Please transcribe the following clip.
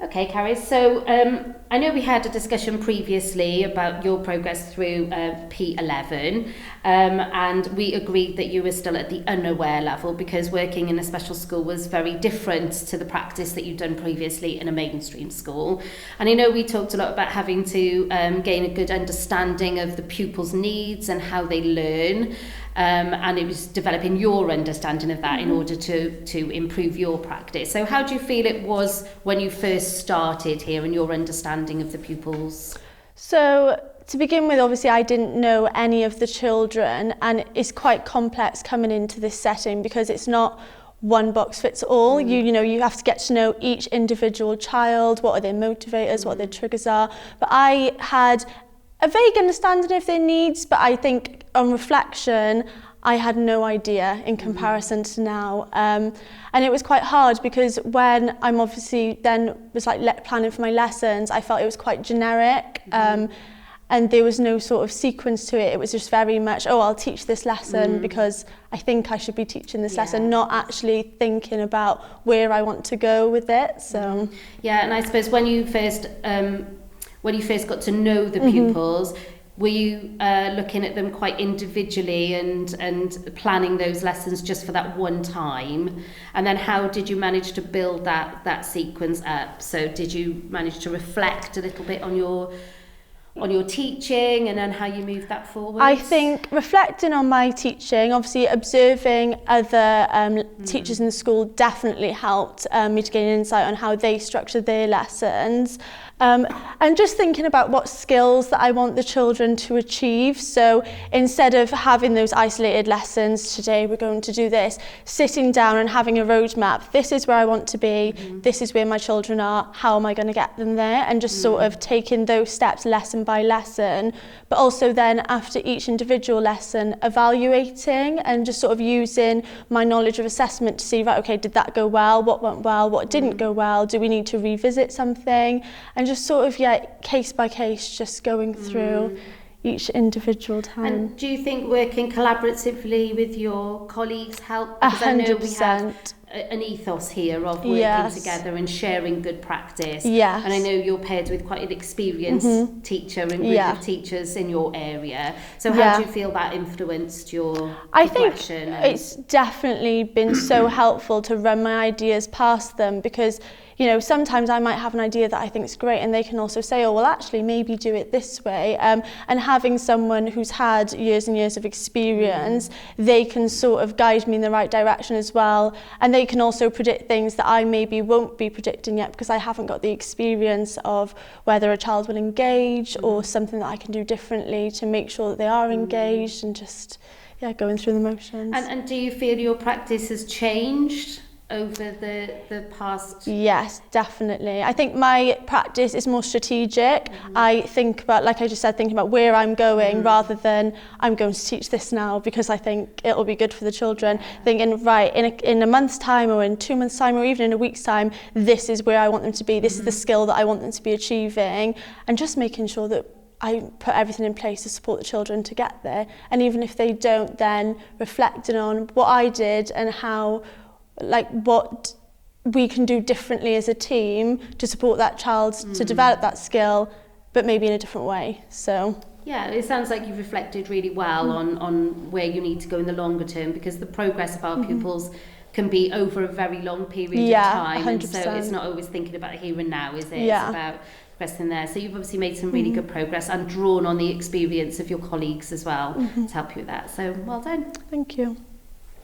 Okay, Carrie, so I know we had a discussion previously about your progress through P11, and we agreed that you were still at the unaware level because working in a special school was very different to the practice that you'd done previously in a mainstream school. And I know we talked a lot about having to gain a good understanding of the pupils' needs and how they learn. And it was developing your understanding of that in order to improve your practice. So how do you feel it was when you first started here and your understanding of the pupils? So to begin with, obviously I didn't know any of the children, and it's quite complex coming into this setting because it's not one box fits all. You know, you have to get to know each individual child, what are their motivators, what their triggers are. But I had a vague understanding of their needs, but I think on reflection, I had no idea in comparison to now. And it was quite hard because when I'm obviously then was like planning for my lessons, I felt it was quite generic. And there was no sort of sequence to it. It was just very much, oh, I'll teach this lesson because I think I should be teaching this lesson, not actually thinking about where I want to go with it. So yeah, and I suppose when you first got to know the pupils, were you looking at them quite individually and planning those lessons just for that one time? And then how did you manage to build that sequence up? So did you manage to reflect a little bit on your teaching and then how you moved that forward? I think reflecting on my teaching, obviously observing other teachers in the school definitely helped me to gain insight on how they structure their lessons. And just thinking about what skills that I want the children to achieve. So instead of having those isolated lessons, today we're going to do this, sitting down and having a roadmap, this is where I want to be, this is where my children are, how am I going to get them there? And just sort of taking those steps lesson by lesson, but also then after each individual lesson, evaluating and just sort of using my knowledge of assessment to see, right, okay, did that go well? What went well? What didn't go well? Do we need to revisit something? And just sort of, case by case, just going through each individual time. And do you think working collaboratively with your colleagues helped? Because 100%. I know we have an ethos here of working together and sharing good practice. Yes. And I know you're paired with quite an experienced teacher and group of teachers in your area. So how do you feel that influenced your progression? I think it's definitely been so helpful to run my ideas past them because, you know, sometimes I might have an idea that I think is great and they can also say, oh, well, actually, maybe do it this way. And having someone who's had years and years of experience, they can sort of guide me in the right direction as well. And they can also predict things that I maybe won't be predicting yet because I haven't got the experience of whether a child will engage or something that I can do differently to make sure that they are engaged and just, going through the motions. And do you feel your practice has changed over the past? Yes, definitely. I think my practice is more strategic. I think about, like I just said, thinking about where I'm going rather than I'm going to teach this now because I think it'll be good for the children. Thinking, right, in a month's time or in 2 months' time or even in a week's time, this is where I want them to be. This is the skill that I want them to be achieving, and just making sure that I put everything in place to support the children to get there. And even if they don't, then reflecting on what I did and how, like, what we can do differently as a team to support that child to develop that skill, but maybe in a different way. So yeah, it sounds like you've reflected really well on where you need to go in the longer term, because the progress of our pupils can be over a very long period of time. 100%. And so it's not always thinking about here and now, is it? It's about progressing there. So you've obviously made some really good progress and drawn on the experience of your colleagues as well to help you with that. So well done. Thank you.